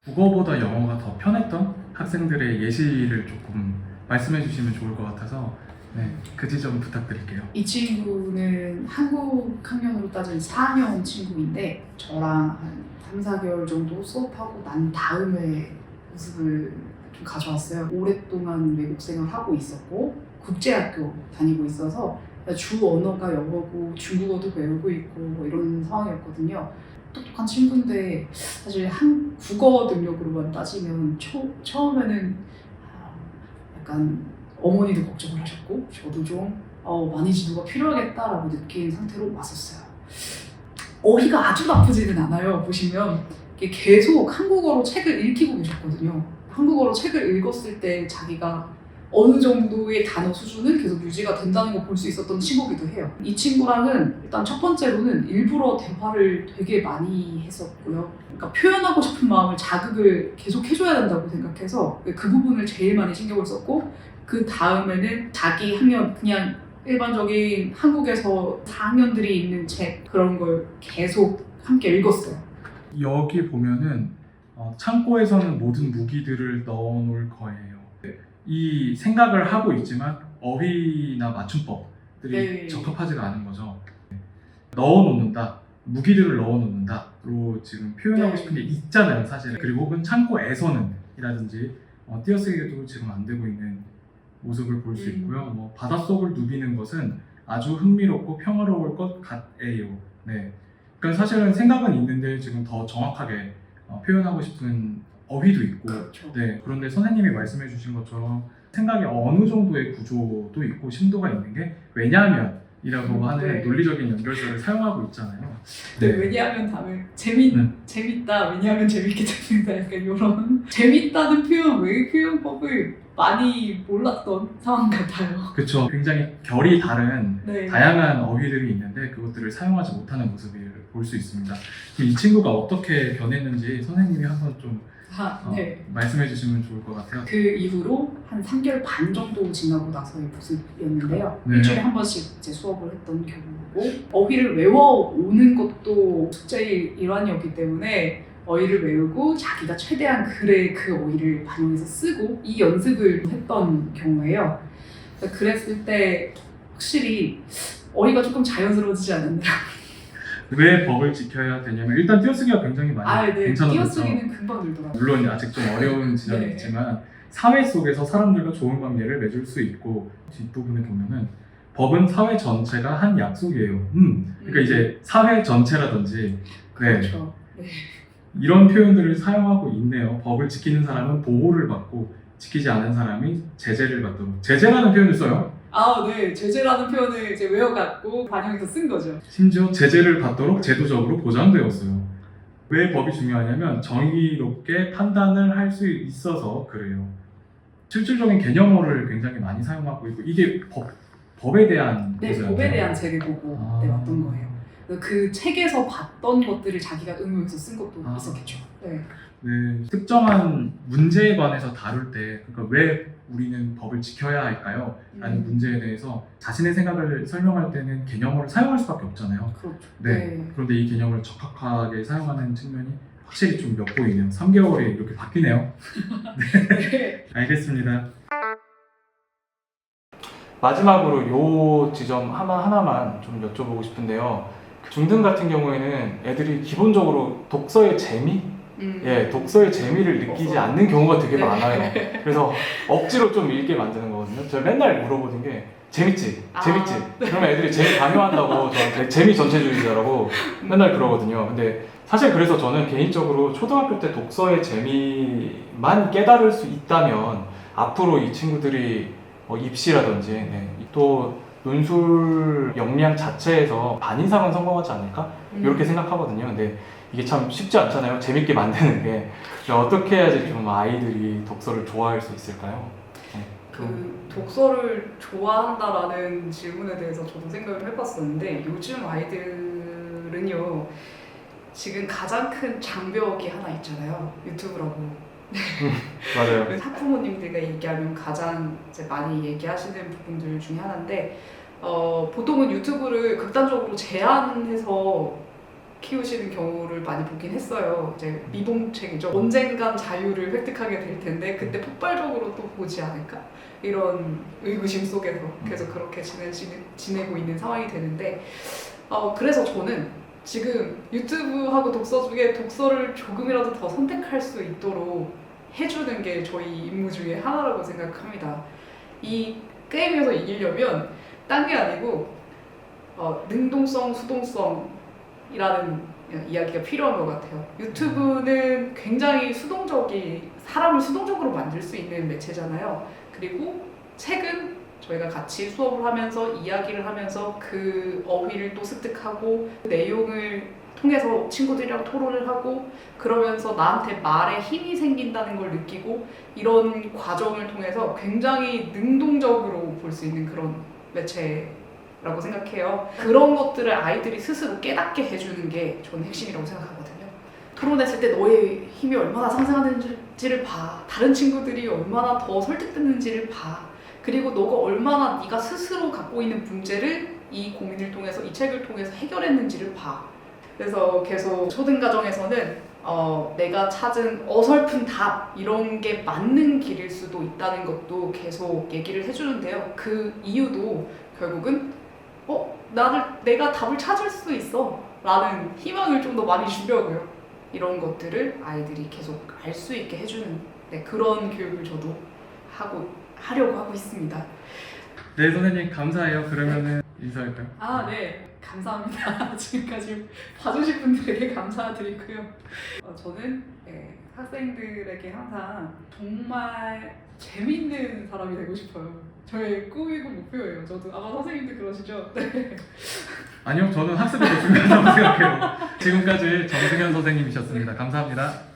국어보다 영어가 더 편했던 학생들의 예시를 조금 말씀해 주시면 좋을 것 같아서 그 지점 부탁드릴게요. 이 친구는 한국 학년으로 따지면 4학년 친구인데 저랑 한 3, 4개월 정도 수업하고 난 다음에 모습을 좀 가져왔어요. 오랫동안 외국 생활하고 있었고 국제학교 다니고 있어서 주 언어가 영어고 중국어도 배우고 있고 뭐 이런 상황이었거든요. 똑똑한 친구인데 사실 국어 능력으로만 따지면 처음에는 약간 어머니도 걱정을 하셨고 저도 좀 많이 지도가 필요하겠다라고 느낀 상태로 왔었어요. 어휘가 아주 나쁘지는 않아요. 보시면 계속 한국어로 책을 읽히고 계셨거든요. 한국어로 책을 읽었을 때 자기가 어느 정도의 단어 수준은 계속 유지가 된다는 걸 볼 수 있었던 친구기도 해요. 이 친구랑은 일단 첫 번째로는 일부러 대화를 되게 많이 했었고요. 그러니까 표현하고 싶은 마음을 자극을 계속 해줘야 된다고 생각해서 그 부분을 제일 많이 신경을 썼고, 그 다음에는 자기 학년 그냥 일반적인 한국에서 4학년들이 읽는 책 그런 걸 계속 함께 읽었어요. 여기 보면은 창고에서는 모든 무기들을 넣어놓을 거예요. 이 생각을 하고 있지만 어휘나 맞춤법들이 적합하지가 않은 거죠. 넣어놓는다, 무기들을 넣어놓는다로 지금 표현하고 싶은 게 있잖아요, 사실. 그리고 혹은 창고에서는 이라든지 띄어쓰기도 지금 안 되고 있는 모습을 볼 수 있고요. 뭐 바닷속을 누비는 것은 아주 흥미롭고 평화로울 것 같아요. 그러니까 사실은 생각은 있는데 지금 더 정확하게 표현하고 싶은 어휘도 있고, 그렇죠. 그런데 선생님이 말씀해 주신 것처럼 생각이 어느 정도의 구조도 있고 심도가 있는 게 왜냐하면이라고 하는 논리적인 연결성을 사용하고 있잖아요. 왜냐하면 다음에 재밌다, 왜냐하면 재밌게 듣는다, 약간 이런 재밌다는 외의 표현법을 많이 몰랐던 상황 같아요. 그렇죠. 굉장히 결이 다른 다양한 어휘들이 있는데 그것들을 사용하지 못하는 모습을 볼 수 있습니다. 이 친구가 어떻게 변했는지 선생님이 한번 좀 말씀해 주시면 좋을 것 같아요. 그 이후로 한 3개월 반 정도 지나고 나서의 모습이었는데요. 일주일에 한 번씩 제 수업을 했던 경우고, 어휘를 외워오는 것도 숙제의 일환이었기 때문에 어휘를 외우고 자기가 최대한 글에 그 어휘를 반영해서 쓰고 이 연습을 했던 경우예요. 그랬을 때 확실히 어휘가 조금 자연스러워지지 않았나. 왜 법을 지켜야 되냐면 일단 띄어쓰기가 굉장히 많이 괜찮아졌죠. 띄어쓰기는 금방 늘더라고요. 물론 아직 좀 어려운 지점이 있지만 사회 속에서 사람들과 좋은 관계를 맺을 수 있고, 뒷부분에 보면은 법은 사회 전체가 한 약속이에요. 그러니까 이제 사회 전체라든지 그렇죠. 이런 표현들을 사용하고 있네요. 법을 지키는 사람은 보호를 받고 지키지 않은 사람이 제재를 받도록. 제재라는 표현을 써요. 제재라는 표현을 이제 외워갖고 반영해서 쓴 거죠. 심지어 제재를 받도록 제도적으로 보장되었어요. 왜 법이 중요하냐면 정의롭게 판단을 할 수 있어서 그래요. 실질적인 개념어를 굉장히 많이 사용하고 있고, 이게 법에 대한 법에 대한 재개보고 왔던 거예요. 그 책에서 봤던 것들을 자기가 응용해서 쓴 것도 있었겠죠. 특정한 문제에 관해서 다룰 때, 그러니까 왜 우리는 법을 지켜야 할까요? 라는 문제에 대해서 자신의 생각을 설명할 때는 개념어를 사용할 수밖에 없잖아요. 그렇죠. 그런데 이 개념을 적합하게 사용하는 측면이 확실히 좀 엿보이네요. 3개월에 이렇게 바뀌네요. 알겠습니다. 마지막으로 이 지점 하나만 좀 여쭤보고 싶은데요. 중등 같은 경우에는 애들이 기본적으로 독서의 재미? 독서의 재미를 느끼지 않는 경우가 되게 많아요. 그래서 억지로 좀 읽게 만드는 거거든요. 제가 맨날 물어보는 게 재밌지? 재밌지? 그러면 애들이 재미 강요한다고 저한테 재미 전체주의자라고 맨날 그러거든요. 근데 사실 그래서 저는 개인적으로 초등학교 때 독서의 재미만 깨달을 수 있다면 앞으로 이 친구들이 입시라든지 또 논술 역량 자체에서 반 이상은 성공하지 않을까? 이렇게 생각하거든요. 근데 이게 참 쉽지 않잖아요. 재밌게 만드는 게. 어떻게 해야지 좀 아이들이 독서를 좋아할 수 있을까요? 독서를 좋아한다라는 질문에 대해서 저도 생각을 해봤었는데, 요즘 아이들은요, 지금 가장 큰 장벽이 하나 있잖아요. 유튜브라고. 맞아요. 학부모님들과 얘기하면 가장 이제 많이 얘기하시는 부분들 중에 하나인데, 보통은 유튜브를 극단적으로 제한해서 키우시는 경우를 많이 보긴 했어요. 이제 미봉책이죠. 언젠간 자유를 획득하게 될 텐데 그때 폭발적으로 또 보지 않을까? 이런 의구심 속에서 계속 그렇게 지내고 있는 상황이 되는데 그래서 저는 지금 유튜브하고 독서 중에 독서를 조금이라도 더 선택할 수 있도록 해주는 게 저희 임무 중에 하나라고 생각합니다. 이 게임에서 이기려면 딴 게 아니고 능동성, 수동성이라는 이야기가 필요한 것 같아요. 유튜브는 굉장히 사람을 수동적으로 만들 수 있는 매체잖아요. 그리고 책은 저희가 같이 수업을 하면서 이야기를 하면서 그 어휘를 또 습득하고 그 내용을 통해서 친구들이랑 토론을 하고 그러면서 나한테 말에 힘이 생긴다는 걸 느끼고 이런 과정을 통해서 굉장히 능동적으로 볼 수 있는 그런 매체라고 생각해요. 그런 것들을 아이들이 스스로 깨닫게 해주는 게 저는 핵심이라고 생각하거든요. 토론했을 때 너의 힘이 얼마나 상승하는지를 봐. 다른 친구들이 얼마나 더 설득됐는지를 봐. 그리고 너가 얼마나 네가 스스로 갖고 있는 문제를 이 고민을 통해서 이 책을 통해서 해결했는지를 봐. 그래서 계속 초등과정에서는 내가 찾은 어설픈 답 이런 게 맞는 길일 수도 있다는 것도 계속 얘기를 해주는데요. 그 이유도 결국은 내가 답을 찾을 수 있어 라는 희망을 좀 더 많이 주려고요. 이런 것들을 아이들이 계속 알 수 있게 해주는 그런 교육을 저도 하려고 하고 있습니다. 네, 선생님 감사해요. 그러면은 인사할까요? 네. 감사합니다. 지금까지 봐주신 분들에게 감사드리고요. 저는 학생들에게 항상 정말 재밌는 사람이 되고 싶어요. 저의 꿈이고 목표예요. 저도 아마 선생님도 그러시죠? 네. 아니요, 저는 학습이 더 중요하다고 생각해요. 지금까지 정승현 선생님이셨습니다. 감사합니다.